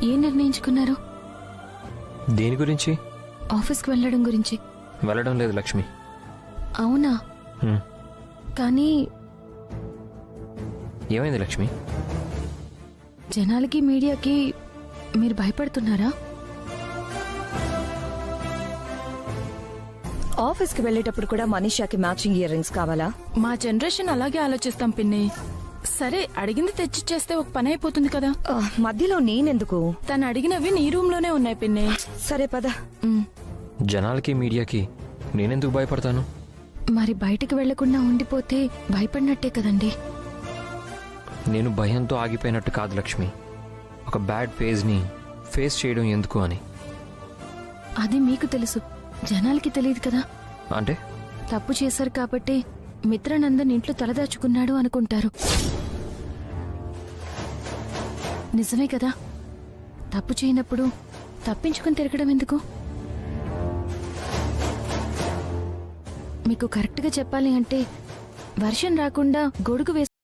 ఏం నిర్ణయించుకున్నారు? దేని గురించి? ఆఫీస్కి వెళ్ళడం గురించి. వెళ్ళడం లేదు లక్ష్మి. అవునా? కానీ ఏమైంది లక్ష్మి? జనాలకి మీడియాకి మీరు భయపడుతున్నారా? ఆఫీస్కి వెళ్ళేటప్పుడు కూడా మనీషాకి మ్యాచింగ్ ఇయర్ రింగ్స్ కావాలా? మా జనరేషన్ అలాగే ఆలోచిస్తాం పిన్ని. సరే అడిగింది తెచ్చిచ్చేస్తే ఒక పని అయిపోతుంది కదా. మధ్యలో నేనెందుకు? తను అడిగినవి నీ రూమ్ లోనే ఉన్నాయి పిన్ని. సరే పద. జనాలకి మీడియాకి నేనెందుకు భయపడతాను? మరి బయటకు వెళ్లకుండా ఉండిపోతే భయపడినట్టే కదండి. నేను భయంతో ఆగిపోయినట్టు కాదు లక్ష్మి. ఒక బ్యాడ్ ఫేజ్ని ఫేస్ చేయడం ఎందుకు అని. అది మీకు తెలుసు, జనాలకి తెలియదు కదా. అంటే తప్పు చేశారు కాబట్టి మిత్రానందన్ ఇంట్లో తలదాచుకున్నాడు అనుకుంటారు. నిజమే కదా? తప్పు చేయనప్పుడు తప్పించుకుని తిరగడం ఎందుకు? మీకు కరెక్ట్గా చెప్పాలి అంటే వర్షం రాకుండా గొడుగు వేసి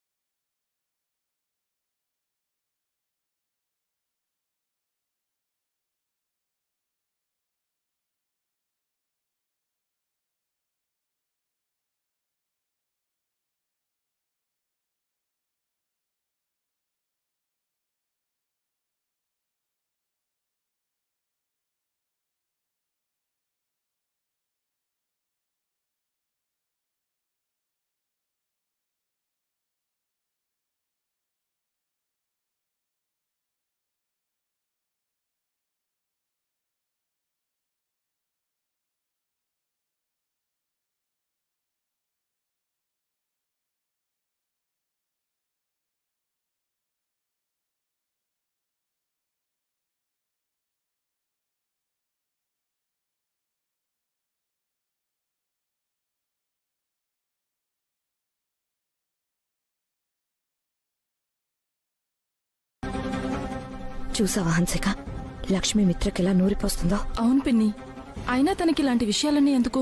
చూసావా హన్సిక, లక్ష్మి మిత్రకెలా నూరిపోస్తుందో? అవును పిన్ని, అయినా తనకి ఇలాంటి విషయాలన్నీ ఎందుకు?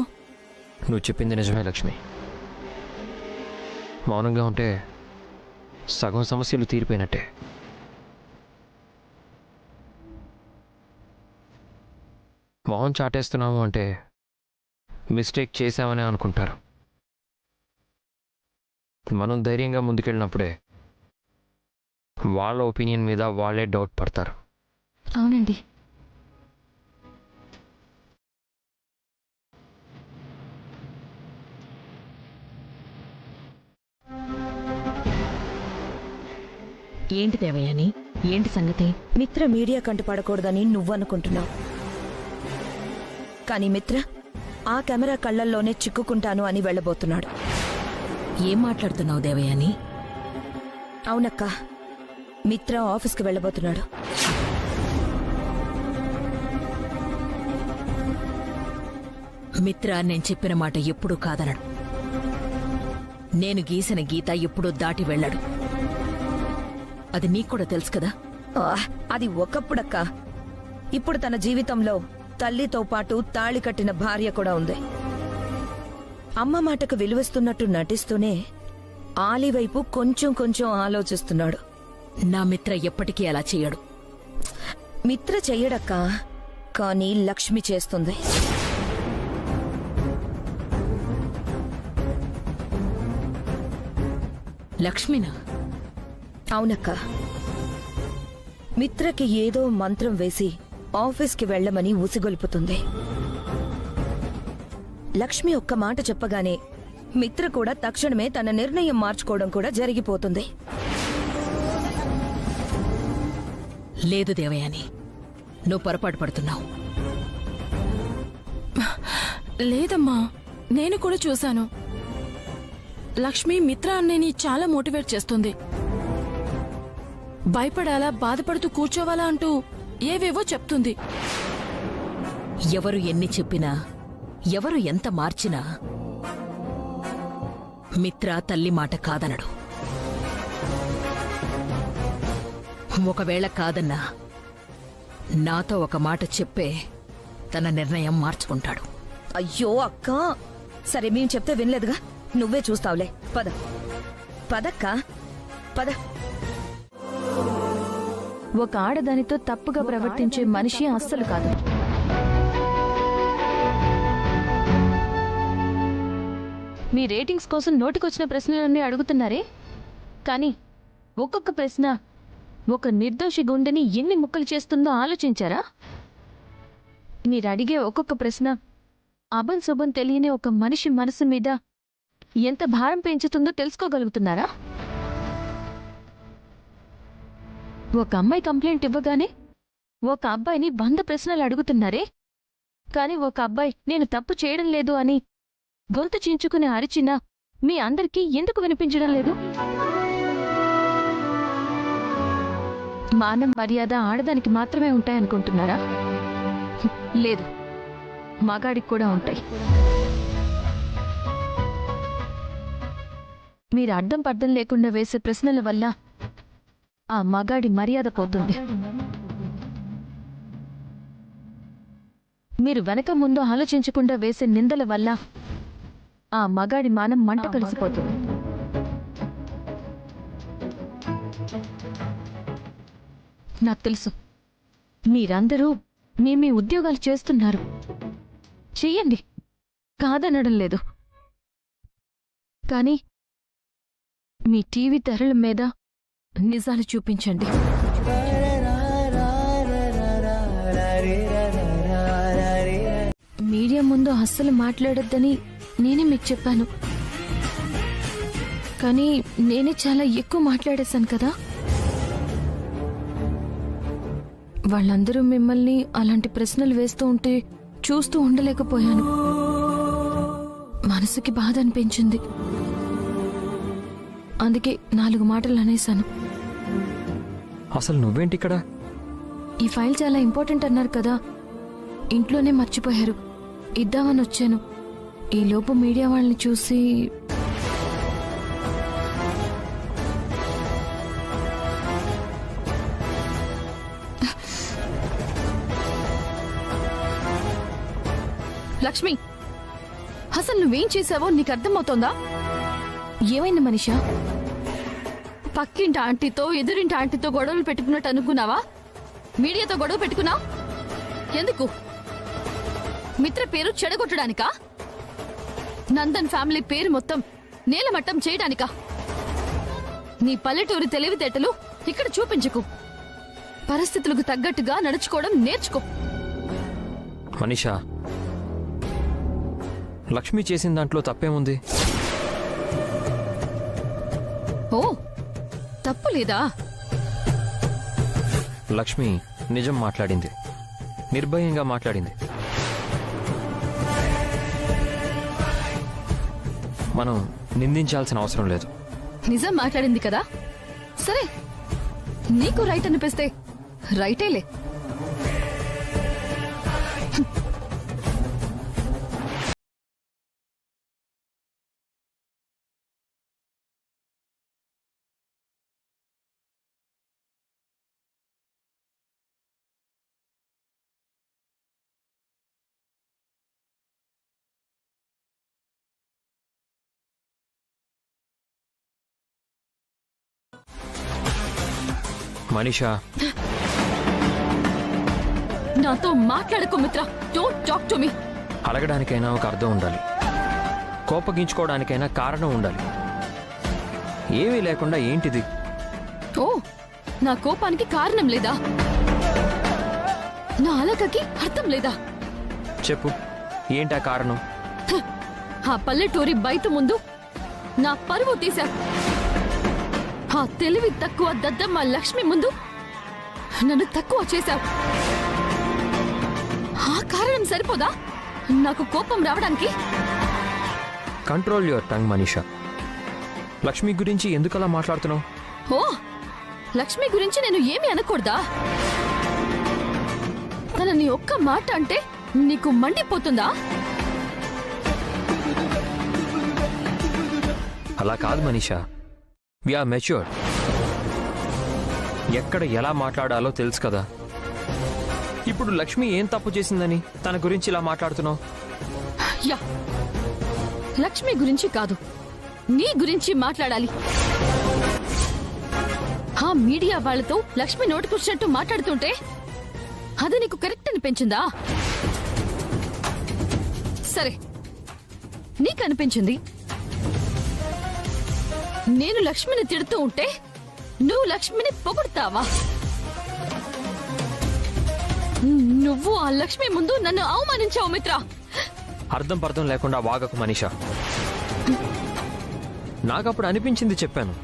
నువ్వు చెప్పింది నిజమే లక్ష్మి. మౌనంగా ఉంటే సగం సమస్యలు తీరిపోయినట్టే. మౌనం చాటేస్తున్నాము అంటే మిస్టేక్ చేశామని అనుకుంటారు. మనం ధైర్యంగా ముందుకెళ్ళినప్పుడే వాళ్ళ ఒపీనియన్ మీద వాళ్ళే డౌట్ పడతారు. అవునండి. ఏంటి దేవయాని, ఏంటి సంగతి? మిత్ర మీడియా కంటు పడకూడదని నువ్వనుకుంటున్నావు, కానీ మిత్ర ఆ కెమెరా కళ్లల్లోనే చిక్కుకుంటాను అని వెళ్ళబోతున్నాడు. ఏం మాట్లాడుతున్నావు దేవయాని? అవునక్క, మిత్ర ఆఫీస్కి వెళ్ళబోతున్నాడు. మిత్ర నేను చెప్పిన మాట ఎప్పుడూ కాదనడు. నేను గీసిన గీత ఎప్పుడూ దాటి వెళ్ళాడు. అది నీకు కూడా తెలుసు కదా. అది ఒకప్పుడక్క. ఇప్పుడు తన జీవితంలో తల్లితో పాటు తాళి కట్టిన భార్య కూడా ఉంది. అమ్మ మాటకు విలువిస్తున్నట్టు నటిస్తూనే ఆలి వైపు కొంచెం కొంచెం ఆలోచిస్తున్నాడు. నా మిత్ర ఎప్పటికీ అలా చెయ్యడు. మిత్ర చెయ్యడక్క, కానీ లక్ష్మి చేస్తుంది. లక్ష్మినా? అవునక్క, మిత్రకి ఏదో మంత్రం వేసి ఆఫీస్కి వెళ్లమని ఉసిగొల్పుతుంది. లక్ష్మి ఒక్క మాట చెప్పగానే మిత్ర కూడా తక్షణమే తన నిర్ణయం మార్చుకోవడం కూడా జరిగిపోతుంది. లేదు దేవయాని, నువ్వు పొరపాటు పడుతున్నావు. లేదమ్మా, నేను కూడా చూశాను. లక్ష్మి మిత్ర అన్నయ్యని చాలా మోటివేట్ చేస్తుంది. భయపడాలా, బాధపడుతూ కూర్చోవాలా అంటూ ఏవేవో చెప్తుంది. ఎవరు ఎన్ని చెప్పినా, ఎవరు ఎంత మార్చినా మిత్ర తల్లి మాట కాదనడు. ఒకవేళ కాదన్నా నాతో ఒక మాట చెప్పే తన నిర్ణయం మార్చుకుంటాడు. అయ్యో అక్క, సరే మేము చెప్తే వినలేదుగా, నువ్వే చూస్తావులే. పద పదక్క, పద. ఒక ఆడదానితో తప్పుగా ప్రవర్తించే మనిషి అస్సలు కాదు. మీ రేటింగ్స్ కోసం నోటికొచ్చిన ప్రశ్నలన్నీ అడుగుతున్నారే, కానీ ఒక్కొక్క ప్రశ్న ఒక నిర్దోషి గుండెని ఎన్ని ముక్కలు చేస్తుందో ఆలోచించారా? మీరు అడిగే ఒక్కొక్క ప్రశ్న అభం శుభం తెలియని ఒక మనిషి మనసు మీద ఎంత భారం పెంచుతుందో తెలుసుకోగలుగుతున్నారా? ఒక అమ్మాయి కంప్లైంట్ ఇవ్వగానే ఒక అబ్బాయిని 100 ప్రశ్నలు అడుగుతున్నారే, కానీ ఒక అబ్బాయి నేను తప్పు చేయడం లేదు అని గొంతు చించుకుని అరిచినా మీ అందరికీ ఎందుకు వినిపించడం లేదు? మానం మర్యాద ఆడదానికి మాత్రమే ఉంటాయనుకుంటున్నారా? లేదు, మగాడికి కూడా ఉంటాయి. మీరు అడ్డం పడ్డం లేకుండా వేసే ప్రశ్నల వల్ల ఆ మగాడి మర్యాద పోతుంది. మీరు వెనక ముందు ఆలోచించకుండా వేసే నిందల వల్ల ఆ మగాడి మానం మంట కలిసిపోతుంది. నాకు తెలుసు మీరందరూ మీ ఉద్యోగాలు చేస్తున్నారు, చెయ్యండి, కాదనడం లేదు. కానీ మీ టీవీ తెరల మీద నిజాలు చూపించండి. మీడియా ముందు అస్సలు మాట్లాడొద్దని నేనే మీకు చెప్పాను, కానీ నేనే చాలా ఎక్కువ మాట్లాడేశాను కదా. వాళ్ళందరూ మిమ్మల్ని అలాంటి ప్రశ్నలు వేస్తూ ఉంటే చూస్తూ ఉండలేకపోయాను. మనసుకి బాధ అనిపించింది, అందుకే 4 మాటలు అనేశాను. అసలు నువ్వేంటి ఇక్కడ? ఈ ఫైల్ చాలా ఇంపార్టెంట్ అన్నారు కదా, ఇంట్లోనే మర్చిపోయారు, ఇద్దామని వచ్చాను. ఈ లోపు మీడియా వాళ్ళని చూసి లక్ష్మి, అసలు నువ్వేం చేసావో నీకు అర్థమవుతోందా? ఏమైంది మనిషా? పక్కింటి ఆంటీతో ఎదురింటి ఆంటీతో గొడవలు పెట్టుకున్నట్టు అనుకున్నావా? మీడియాతో గొడవ పెట్టుకున్నావు ఎందుకు? మిత్ర పేరు చెడగొట్టడానికా? నందన్ ఫ్యామిలీ పేరు మొత్తం నేలమట్టం చేయడానికా? నీ పల్లెటూరి తెలివితేటలు ఇక్కడ చూపించకు. పరిస్థితులకు తగ్గట్టుగా నడుచుకోవడం నేర్చుకో. మనీషా, లక్ష్మి చేసిన దాంట్లో తప్పేముంది? ఓ, తప్పు లేదా? లక్ష్మి నిజం మాట్లాడింది, నిర్భయంగా మాట్లాడింది. మనం నిందించాల్సిన అవసరం లేదు. నిజం మాట్లాడింది కదా, సరే, నీకు రైట్ అనిపిస్తే రైటేలే. మనీషా, నాతో మాట్లాడకు మిత్ర. Don't talk to me. అడగడానికైనా ఒక అర్థం ఉండాలి, కోపగించుకోవడానికైనా కారణం ఉండాలి. ఏమీ లేకుండా ఏంటిది? ఓ, నా కోపానికి కారణం లేదా? నా అలకకి అర్థం లేదా? చెప్పు, ఏంటా కారణం? ఆ పల్లెటూరి బయట ముందు నా పరువు తీశా. ఆ తెలివి తక్కువ దద్దమ్మ లక్ష్మి ముందు నన్ను తక్కువ చేశావు. ఆ కారణం సరిపోదా నాకు కోపం రావడానికి? Control your tongue Manisha. Lakshmi గురించి ఎందుకలా మాట్లాడుతున్నావు? ఓ, లక్ష్మి గురించి నేను ఏమీ అనకూడదా? తనని ఒక్క మాట అంటే నీకు మండిపోతుందా? అలా కాదు మనీషా, వీఆర్ మెచ్యూర్డ్. ఎక్కడ ఎలా మాట్లాడాలో తెలుసు కదా. ఇప్పుడు లక్ష్మి ఏం తప్పు చేసిందని తన గురించి ఇలా మాట్లాడుతున్నావు? యా, లక్ష్మి గురించి కాదు, నీ గురించి మాట్లాడాలి. ఆ మీడియా వాళ్ళతో లక్ష్మి నోటికొచ్చినట్టు మాట్లాడుతుంటే అది నీకు కరెక్ట్ అనిపించిందా? సరే, నీకు అనిపించింది. నేను లక్ష్మిని తిడుతూ ఉంటే నువ్వు లక్ష్మిని పొగుడుతావా? నువ్వు ఆ లక్ష్మి ముందు నన్ను అవమానించావు మిత్ర. అర్థం పర్థం లేకుండా వాగకు మనీషా. నాకప్పుడు అనిపించింది చెప్పాను,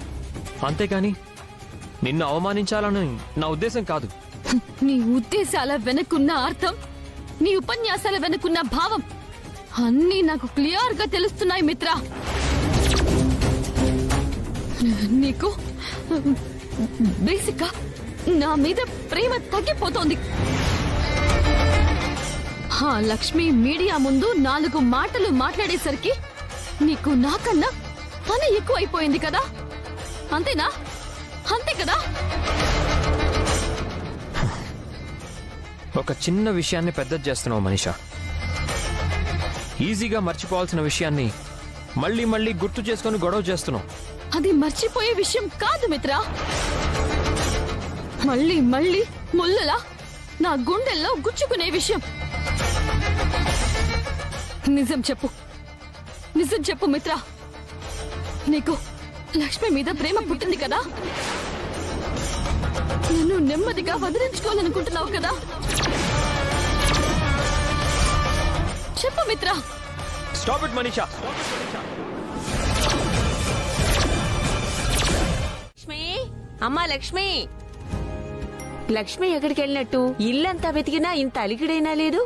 అంతేకాని నిన్ను అవమానించాలని నా ఉద్దేశం కాదు. నీ ఉద్దేశాల వెనుకున్న అర్థం, నీ ఉపన్యాసాల వెనుకున్న భావం అన్నీ నాకు క్లియర్ గా తెలుస్తున్నాయి మిత్ర. నీకు బేసిక్ గా నా మీద ప్రేమ తగ్గిపోతోంది. ఆ లక్ష్మి మీడియా ముందు 4 మాటలు మాట్లాడేసరికి నీకు నాకన్నా పని ఎక్కువైపోయింది కదా? అంతేనా? అంతే కదా? ఒక చిన్న విషయాన్ని పెద్దది చేస్తున్నావు మనీషా. ఈజీగా మర్చిపోవాల్సిన విషయాన్ని మళ్ళీ మళ్ళీ గుర్తు చేసుకుని గొడవ చేస్తున్నావు. అది మర్చిపోయే విషయం కాదు మిత్ర. మళ్ళీ మళ్ళీ ముళ్ళలా నా గుండెల్లో గుచ్చుకునే విషయం. నిజం చెప్పు, నిజం చెప్పు మిత్ర. నీకు లక్ష్మి మీద ప్రేమ పుట్టింది కదా? నన్ను నెమ్మదిగా వదిలించుకోవాలనుకుంటున్నావు కదా? చెప్పు మిత్ర. Stop it Manisha. లక్ష్మి, అమ్మా లక్ష్మి. లక్ష్మి ఎక్కడికి వెళ్ళినట్టు? ఇల్లంతా వెతికినా ఇంత అలికిడైనా లేదు.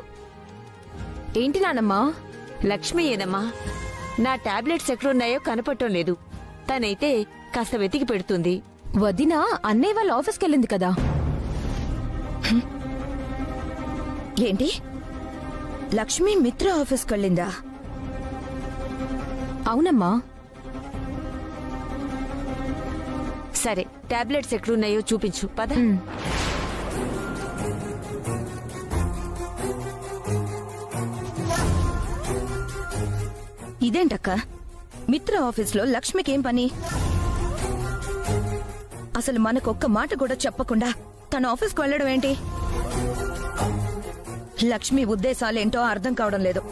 ఏంటి నానమ్మా? లక్ష్మి ఏదమ్మా? నా టాబ్లెట్స్ ఎక్కడున్నాయో కనపడటం లేదు. తనైతే కాస్త వెతికి పెడుతుంది. వదిన అన్నయ్య వాళ్ళ ఆఫీస్కి వెళ్ళింది కదా? ఏంటి, లక్ష్మి మిత్ర ఆఫీస్కి వెళ్ళిందా? అవునమ్మా. సరే, టాబ్లెట్స్ ఎక్కడున్నాయో చూపించు పద. ఇదేంటక్క, మిత్ర ఆఫీస్లో లక్ష్మికేం పని? అసలు మనకొక్క మాట కూడా చెప్పకుండా తన ఆఫీస్కి వెళ్ళడం ఏంటి? లక్ష్మి ఉద్దేశాలేంటో అర్థం కావడం లేదు.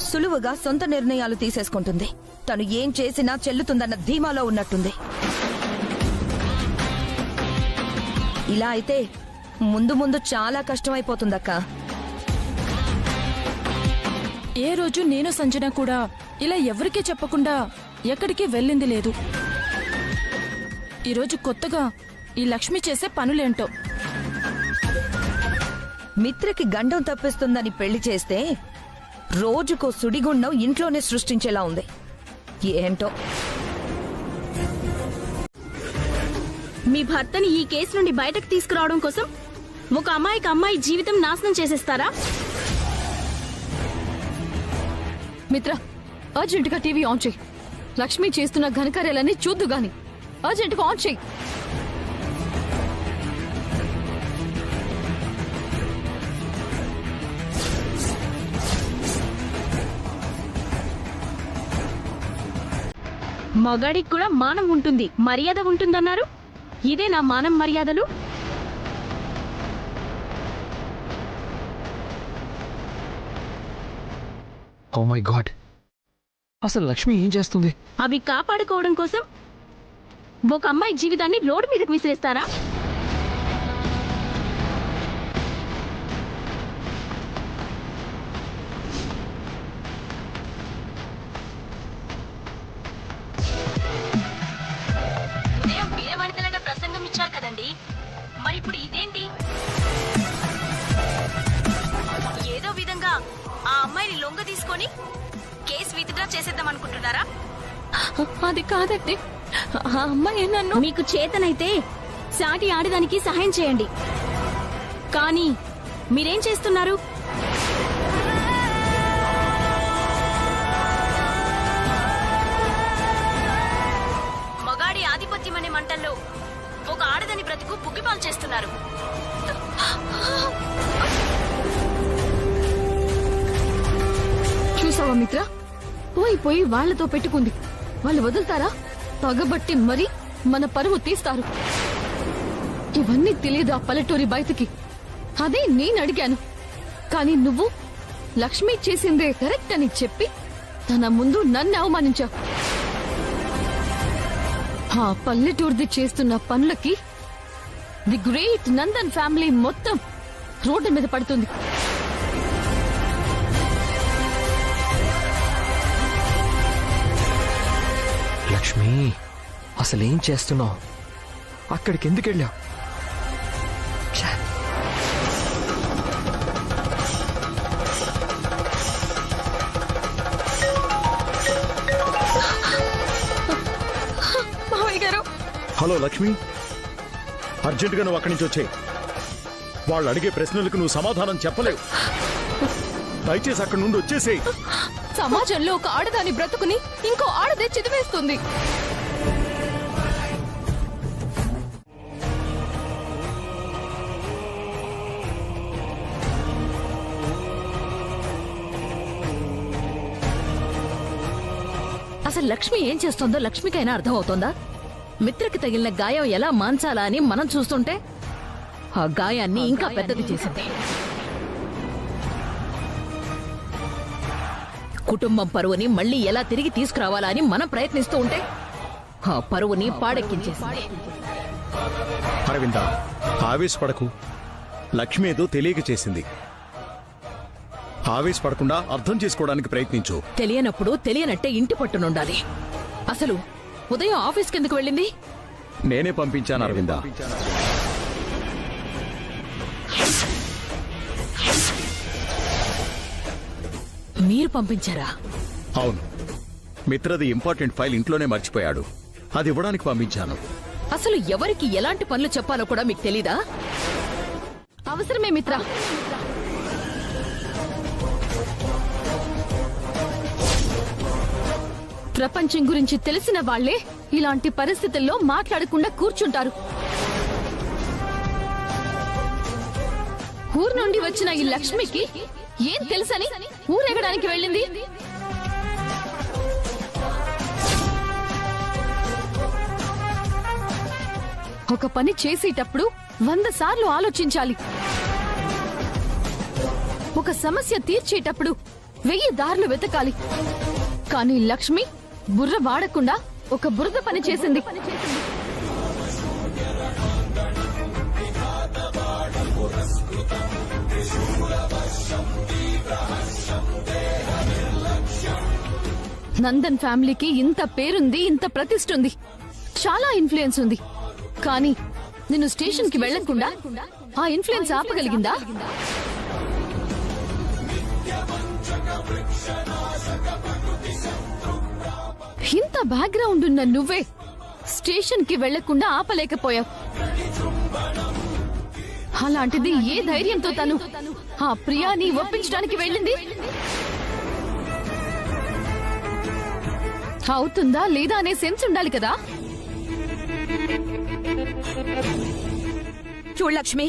సులువుగా సొంత నిర్ణయాలు తీసేసుకుంటుంది. తను ఏం చేసినా చెల్లుతుందన్న ధీమాలో ఉన్నట్టుంది. ఇలా అయితే ముందు ముందు చాలా కష్టమైపోతుందక్క. ఏ రోజు నేను సంజన కూడా ఇలా ఎవరికీ చెప్పకుండా ఎక్కడికి వెళ్ళింది లేదు. ఈరోజు కొత్తగా ఈ లక్ష్మి చేసే పనులేంటో. మిత్రకి గండం తప్పిస్తుందని పెళ్లి చేస్తే రోజుకో సుడిగుండం ఇంట్లోనే సృష్టించేలా ఉంది. ఏంటో. మీ భర్తని ఈ కేసు నుండి బయటకు తీసుకురావడం కోసం ఒక అమ్మాయి జీవితం నాశనం చేసేస్తారా? మిత్ర, అర్జెంటుగా టీవీ ఆన్ చేయి. లక్ష్మి చేస్తున్న ఘనకార్యాలన్నీ చూద్దు గాని అర్జెంటుగా ఆన్ చేయి. మగాడికి కూడా మానం ఉంటుంది, మర్యాద ఉంటుందన్నారు. ఇదే నా మానం మర్యాదలు? ఓ మై గాడ్, అసలు లక్ష్మి ఏం చేస్తుంది? అవి కాపాడుకోవడం కోసం ఒక అమ్మాయి జీవితాన్ని రోడ్డు మీదకి విసిరేస్తారా? ప్రసంగం ఇచ్చారు కదండి, మరి ఇప్పుడు ఇదేంటి? ఏదో విధంగా ఆ అమ్మాయిని లొంగ తీసుకొని కేసు విత్డ్రా చేసేద్దాం అనుకుంటున్నారా? అది కాదండి, ఆ అమ్మాయి నన్ను. మీకు చేతనైతే సాటి ఆడదానికి సహాయం చేయండి, కానీ మీరేం చేస్తున్నారు? మగాడి ఆధిపత్యం అనే మంటల్లో ఒక ఆడదని బ్రతుకు బుగ్గిపాలు చేస్తున్నారు. చూసావా మిత్ర, పోయి వాళ్లతో పెట్టుకుంది. వాళ్ళు వదులుతారా? పగబట్టి మరి మన పరువు తీస్తారు. ఇవన్నీ తెలియదు ఆ పల్లెటూరి బయటకి. అదే నేను అడిగాను. కానీ నువ్వు లక్ష్మి చేసిందే కరెక్ట్ అని చెప్పి తన ముందు నన్ను అవమానించావు. ఆ పల్లెటూరిది చేస్తున్న పనులకి ది గ్రేట్ నందన్ ఫ్యామిలీ మొత్తం రోడ్డు మీద పడుతుంది. లక్ష్మి, అసలేం చేస్తున్నావు? అక్కడికి ఎందుకు వెళ్ళావు? హలో లక్ష్మి, అర్జెంటుగా నువ్వు అక్కడి నుంచి వచ్చే. వాళ్ళు అడిగే ప్రశ్నలకు నువ్వు సమాధానం చెప్పలేవు. దయచేసి అక్కడి నుండి వచ్చేసేయ్. సమాజంలో ఒక ఆడదాని బ్రతుకుని ఇంకో ఆడదే చిదివేస్తుంది. అసలు లక్ష్మి ఏం చేస్తోందో లక్ష్మికైనా అర్థం అవుతోందా? మిత్రకి తగిలిన గాయం ఎలా మాన్చాలా అని మనం చూస్తుంటే ఆ గాయాన్ని ఇంకా పెద్దది చేసింది. కుటుంబం పరువుని మళ్ళీ ఎలా తిరిగి తీసుకురావాలా అని మనం ప్రయత్నిస్తూ ఉంటే ఆ పరువుని పాడెక్కించేసింది. అరవింద, ఆవేశపడకు. లక్ష్మి ఏదో తెలియక చేసింది. ఆవేశపడకుండా అర్థం చేసుకోవడానికి ప్రయత్నించు. తెలియనప్పుడు తెలియనట్టే ఇంటి పట్టునుండాలి. అసలు ఉదయం ఆఫీస్కి ఎందుకు వెళ్ళింది? నేనే పంపించాను అరవింద. మీరు పంపించారా? అవును, మిత్రది ఇంపార్టెంట్ ఫైల్ ఇంట్లోనే మర్చిపోయాడు. అది ఇవ్వడానికి పంపించాను. అసలు ఎవరికి ఎలాంటి పనులు చెప్పాలో కూడా మీకు తెలీదా? అవసరమే మిత్ర. ప్రపంచం గురించి తెలిసిన వాళ్లే ఇలాంటి పరిస్థితుల్లో మాట్లాడకుండా కూర్చుంటారు. ఊరు నుండి వచ్చిన ఈ లక్ష్మికి ఏం తెలుసని ఊరెగడానికి వెళ్ళింది? ఒక పని చేసేటప్పుడు 100 సార్లు ఆలోచించాలి. ఒక సమస్య తీర్చేటప్పుడు 1000 దారులు వెతకాలి. కానీ లక్ష్మి బుర్ర వాడకుండా ఒక బురద పని చేసింది. నందన్ ఫ్యామిలీకి ఇంత పేరుంది, ఇంత ప్రతిష్ఠ ఉంది, చాలా ఇన్ఫ్లుయెన్స్ ఉంది. కానీ నిన్ను స్టేషన్ కి వెళ్లకుండా ఆ ఇన్ఫ్లుయెన్స్ ఆపగలిగిందా? ఇంత బ్యాక్గ్రౌండ్ ఉన్న నువ్వే స్టేషన్ కి వెళ్లకుండా ఆపలేకపోయావు. అలాంటిది ఏ ధైర్యంతో తను ఆ ప్రియాని ఒప్పించడానికి వెళ్ళింది? అవుతుందా లేదా అనే సెన్స్ ఉండాలి కదా. చూడు లక్ష్మి,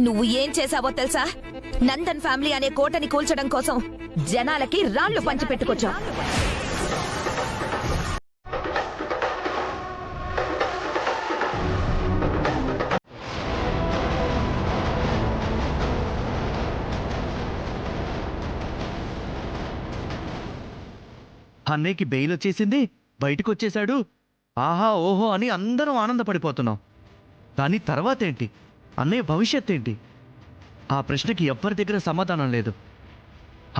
నువ్వు ఏం చేశావో తెలుసా? నందన్ ఫ్యామిలీ అనే కోటని కూల్చడం కోసం జనాలకి రాళ్లు పంచిపెట్టుకొచ్చావు. అన్నయ్యకి బెయిల్ వచ్చేసింది, బయటకు వచ్చేశాడు, ఆహా ఓహో అని అందరం ఆనందపడిపోతున్నాం. కానీ తర్వాత ఏంటి? అన్నయ్య భవిష్యత్ ఏంటి? ఆ ప్రశ్నకి ఎవ్వరి దగ్గర సమాధానం లేదు.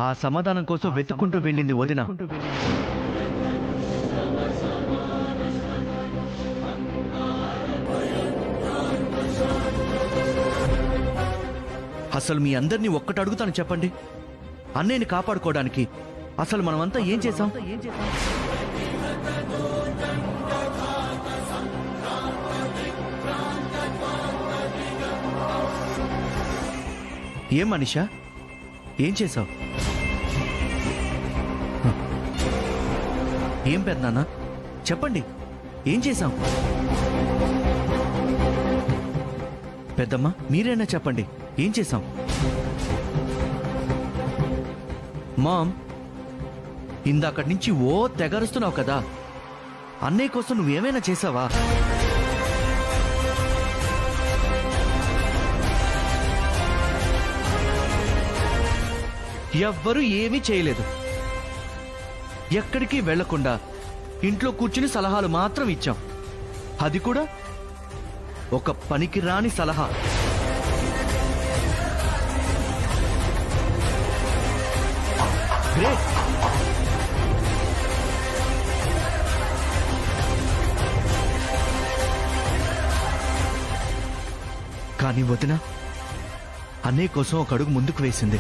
ఆ సమాధానం కోసం వెతుక్కుంటూ వెళ్ళింది వదిన. అసలు మీ అందరినీ ఒక్కటి అడుగుతాను, చెప్పండి. అన్నయ్యని కాపాడుకోవడానికి అసలు మనమంతా ఏం చేశాం? ఏం మనిషా, ఏం చేశావు? ఏం పెద్దనాన్న, చెప్పండి, ఏం చేశాం? పెద్దమ్మ మీరైనా చెప్పండి, ఏం చేశాం? మామ్, ఇందాకటి నుంచి ఓ తెగరుస్తున్నావు కదా, అన్నయ్య కోసం నువ్వేమైనా చేసావా? ఎవ్వరూ ఏమీ చేయలేదు. ఎక్కడికి వెళ్లకుండా ఇంట్లో కూర్చుని సలహాలు మాత్రం ఇచ్చాం. అది కూడా ఒక పనికిరాని సలహా. గ్రేట్. కానీ వదిన అన్నయ్య కోసం ఒక అడుగు ముందుకు వేసింది.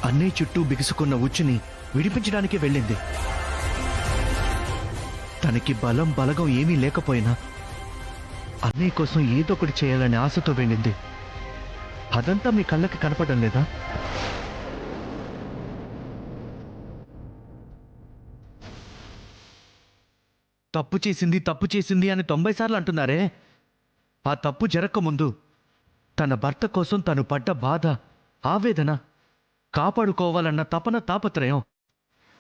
అన్నయ్య చుట్టూ బిగుసుకున్న ఉచ్చుని విడిపించడానికి వెళ్ళింది. తనకి బలగం ఏమీ లేకపోయినా అన్నయ్య కోసం ఏదో ఒకటి చేయాలనే ఆశతో వెళ్ళింది. అదంతా మీ కళ్ళకి కనపడడం లేదా? తప్పు చేసింది అని 90 సార్లు అంటున్నారే. ఆ తప్పు జరగకముందు తన భర్త కోసం తను పడ్డ బాధ, ఆవేదన, కాపాడుకోవాలన్న తపన, తాపత్రయం,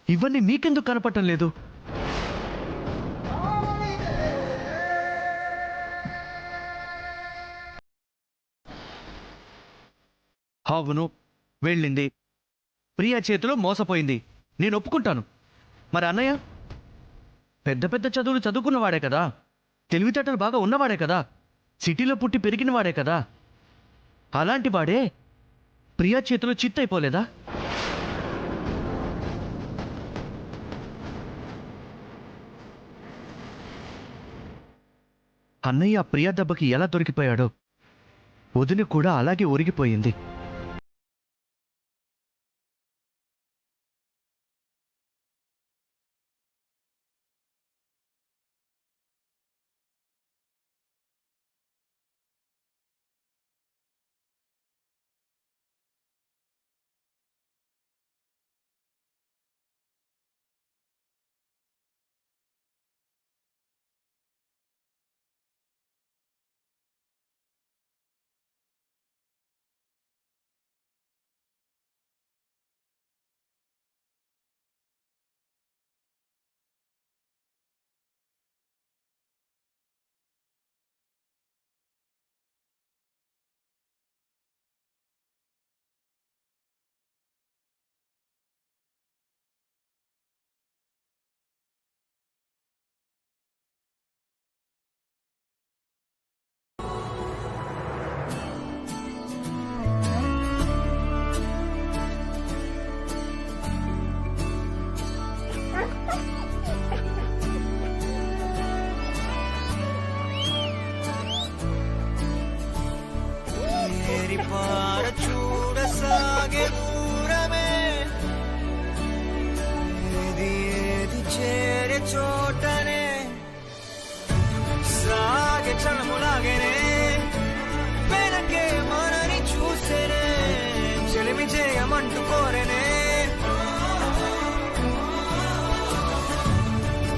ఇవన్నీ మీకెందుకు కనపడటం లేదు? అవును, వెళ్ళింది. ప్రియా చేతిలో మోసపోయింది, నేను ఒప్పుకుంటాను. మరి అన్నయ్య పెద్ద పెద్ద చదువులు చదువుకున్నవాడే కదా, తెలివితేటలు బాగా ఉన్నవాడే కదా, సిటీలో పుట్టి పెరిగినవాడే కదా. అలాంటి వాడే ప్రియా చేతిలో చిత్తైపోలేదా? అన్నయ్య ప్రియా దెబ్బకి ఎలా దొరికిపోయాడో వదిన కూడా అలాగే ఒరిగిపోయింది. చూడసాగే దూరమే ఏది చేరే చోటనే సాగే చలములాగేనే వెనకే మనని చూసేనే చెలిమి చేయమంటూ కోరేనే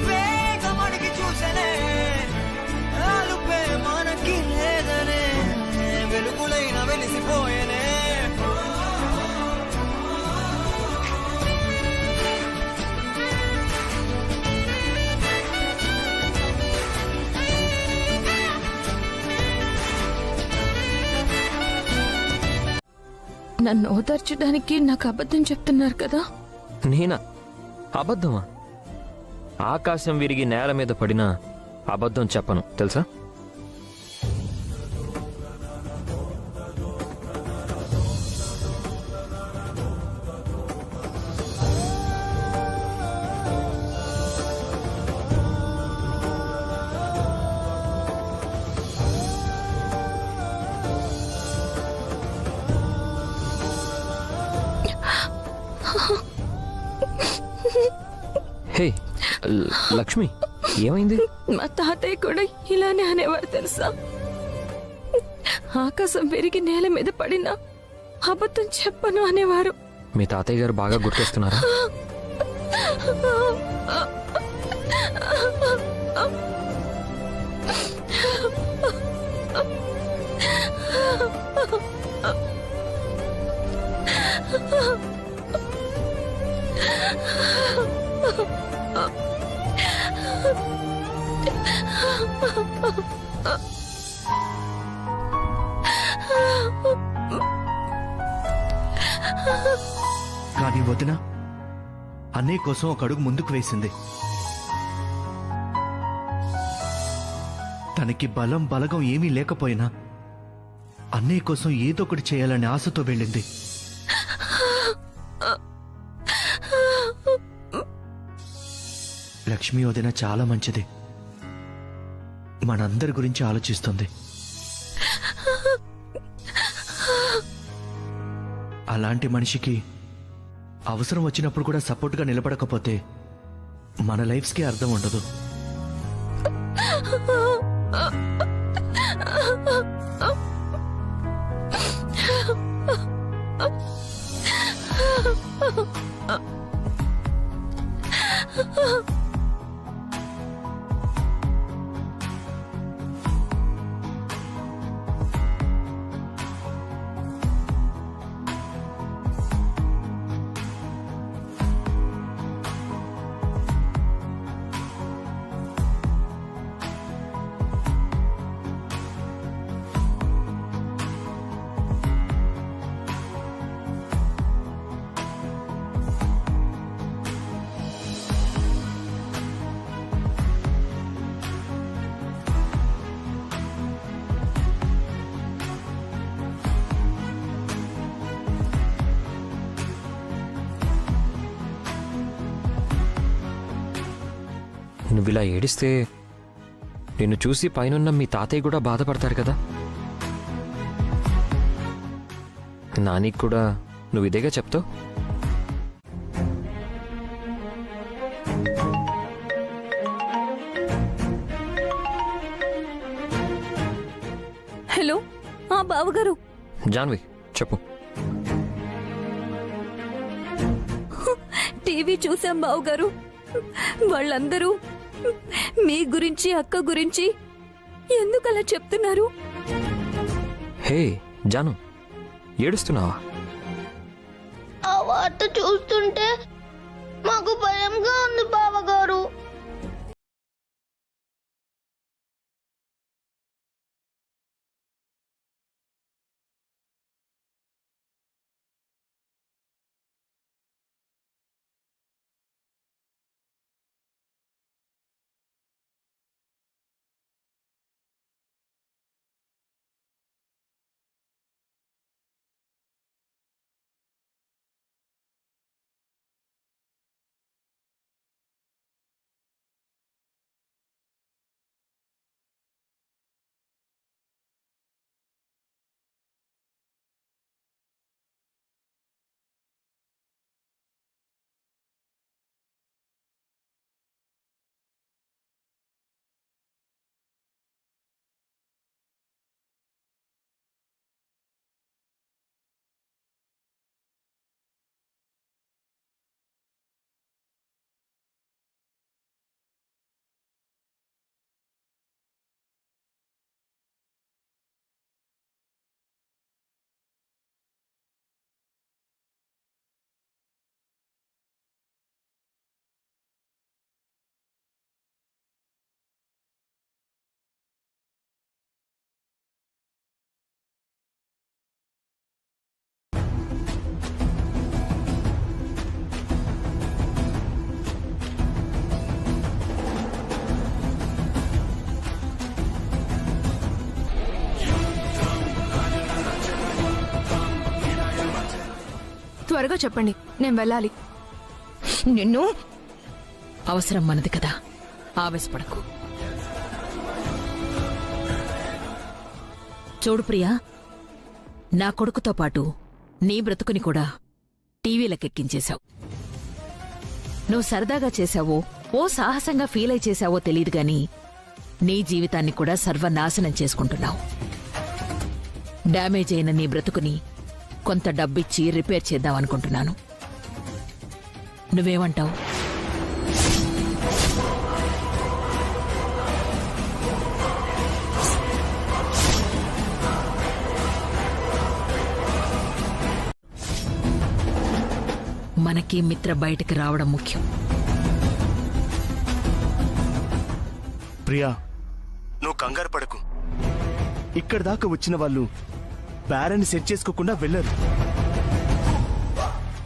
వేగమడికి చూసేనే ఆలుపే మనకి లేదనే వెలుగులైన వెలిసిపోయేనే నన్ను ఓదార్చడానికి నాకు అబద్ధం చెప్తున్నారు కదా? నేనా? అబద్ధమా? ఆకాశం విరిగి నేల మీద పడినా అబద్ధం చెప్పను, తెలుసా? హే లక్ష్మి, ఏమైంది? మా తాతయ్య కూడా ఇలానే అనేవారు తెలుసా? ఆకాశం విరిగి నేల మీద పడినా అబద్ధం చెప్పను అనేవారు. మీ తాతయ్య గారు బాగా గుర్తొస్తున్నారా? వదిన అన్నయ్య కోసం ఒక అడుగు ముందుకు వేసింది. తనకి బలం బలగం ఏమీ లేకపోయినా అన్నయ్య కోసం ఏదో ఒకటి చేయాలనే ఆశతో వెళ్ళింది. లక్ష్మి వదిన చాలా మంచిది. మనందరి గురించి ఆలోచిస్తుంది. అలాంటి మనిషికి అవసరం వచ్చినప్పుడు కూడా సపోర్ట్గా నిలబడకపోతే మన లైఫ్స్కి అర్థం ఉండదు. నువ్వు ఇలా ఏడిస్తే నిన్ను చూసి పైనున్న మీ తాతయ్య కూడా బాధపడతారు కదా. నానికి కూడా నువ్వు ఇదేగా చెప్తావు. హలో బావగారు. జాన్వి చెప్పు. టీవీ చూసాం బావగారు. వాళ్ళందరూ మీ గురించి అక్క గురించి ఎందుకు అలా చెప్తున్నారు? హే జాను, ఏడుస్తున్నావా? ఆ వార్త చూస్తుంటే మాకు భయంగా ఉంది బావగారు. త్వరగా చెప్పండి, నేను వెళ్ళాలి. నిన్ను అవసరం మనది కదా, ఆవేశపడకు. చూడు ప్రియా, నా కొడుకుతో పాటు నీ బ్రతుకుని కూడా టీవీలకెక్కించేశావు. నువ్వు సరదాగా చేశావో ఓ సాహసంగా ఫీల్ అయి చేశావో తెలియదు గాని నీ జీవితాన్ని కూడా సర్వనాశనం చేసుకుంటున్నావు. డ్యామేజ్ అయిన నీ బ్రతుకుని కొంత డబ్బిచ్చి రిపేర్ చేద్దామనుకుంటున్నాను. నువ్వేమంటావు? మనకి మిత్ర బయటికి రావడం ముఖ్యం. ప్రియా, నువ్వు కంగారు పడకు. ఇక్కడి దాకా వచ్చిన వాళ్ళు పేరెంట్ని సెట్ చేసుకోకుండా వెళ్ళరు.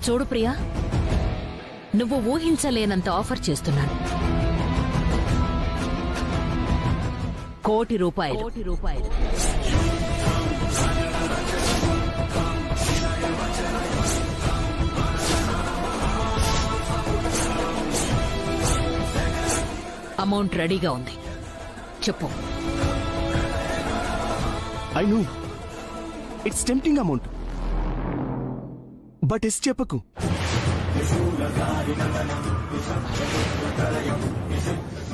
చూడు ప్రియా, నువ్వు ఊహించలేనంత ఆఫర్ చేస్తున్నాను. ₹1,00,00,000. అమౌంట్ రెడీగా ఉంది. చెప్పు. I know it's tempting amount, but yes చెప్పకు.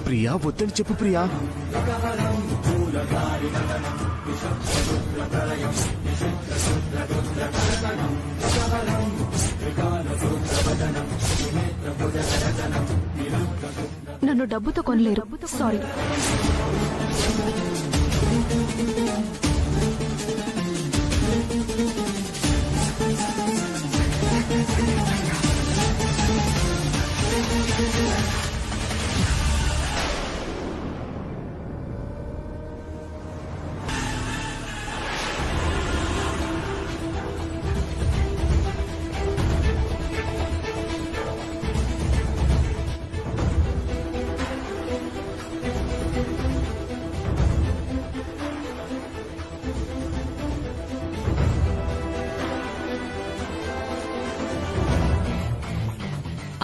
ప్రియా వద్దని చెప్పు ప్రియా. నన్ను డబ్బుతో కొనలేరు. సారీ.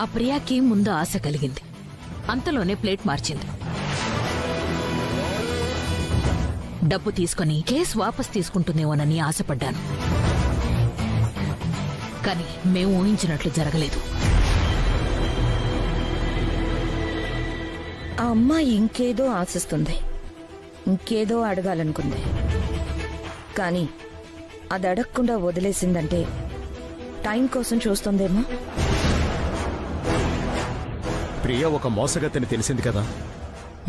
ఆ ప్రియాకి ముందు ఆశ కలిగింది. అంతలోనే ప్లేట్ మార్చింది. డబ్బు తీసుకుని కేసు వాపస్ తీసుకుంటుందేమోనని ఆశపడ్డాను. కానీ మేము ఊహించినట్లు జరగలేదు. ఆ అమ్మాయి ఇంకేదో ఆశిస్తుంది, ఇంకేదో అడగాలనుకుంది. కానీ అది అడగకుండా వదిలేసిందంటే టైం కోసం చూస్తుందేమో. ప్రియ ఒక మోసగత్తని తెలిసింది కదా,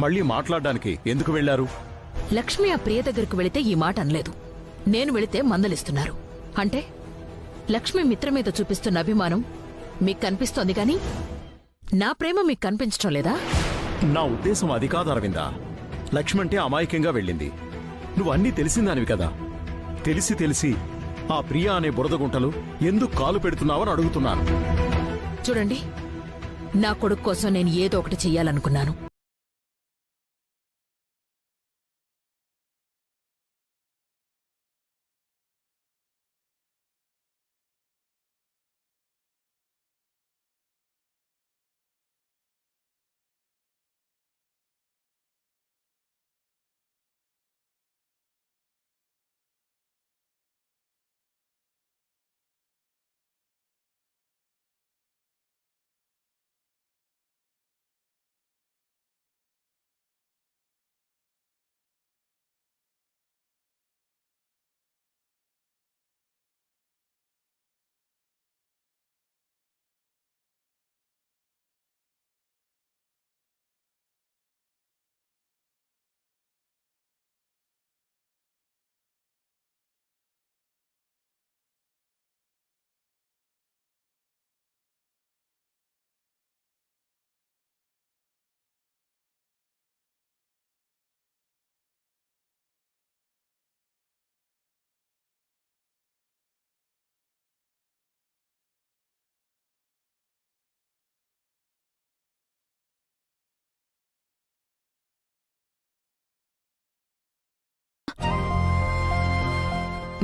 మళ్ళీ మాట్లాడడానికి ఎందుకు వెళ్లారు? లక్ష్మి ఆ ప్రియ దగ్గరకు వెళితే ఈ మాట అనలేదు. నేను వెళితే మందలిస్తున్నారు. అంటే లక్ష్మి మిత్ర మీద చూపిస్తున్న అభిమానం మీకు కనిపిస్తోంది, కానీ నా ప్రేమ మీకు కనిపించడం లేదా? నా ఉద్దేశం అది కాదు అరవిందా. లక్ష్మంటే అమాయకంగా వెళ్ళింది. నువ్వు అన్నీ తెలిసిందానివి కదా. తెలిసి తెలిసి ఆ ప్రియ అనే బురదగుంటలు ఎందుకు కాలు పెడుతున్నావని అడుగుతున్నాను. చూడండి, నా కొడుకు కోసం నేను ఏదో ఒకటి చెయ్యాలనుకున్నాను.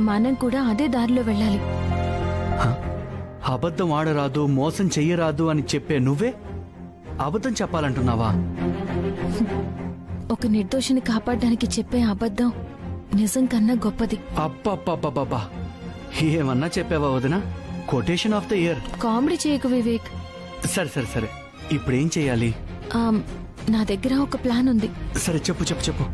మనం కూడా అదే దారిలో వెళ్ళాలి. అబద్ధం ఆడరాదు, మోసం చెయ్యరాదు అని చెప్పే నువ్వే అబద్ధం చెప్పాలంటున్నావా? ఒక నిర్దోషిని కాపాడడానికి చెప్పే అబద్ధం నిజం కన్నా గొప్పది. అబ్బబ్బబ్బబ్బా, ఏమన్నా చెప్పావా వదినా? Quotation of the year. Comedy చేయకు వివేక్. సరే సరే సరే, ఇప్పుడేం చెయ్యాలి? నా దగ్గర ఒక ప్లాన్ ఉంది. సరే చెప్పు చెప్పు చెప్పు.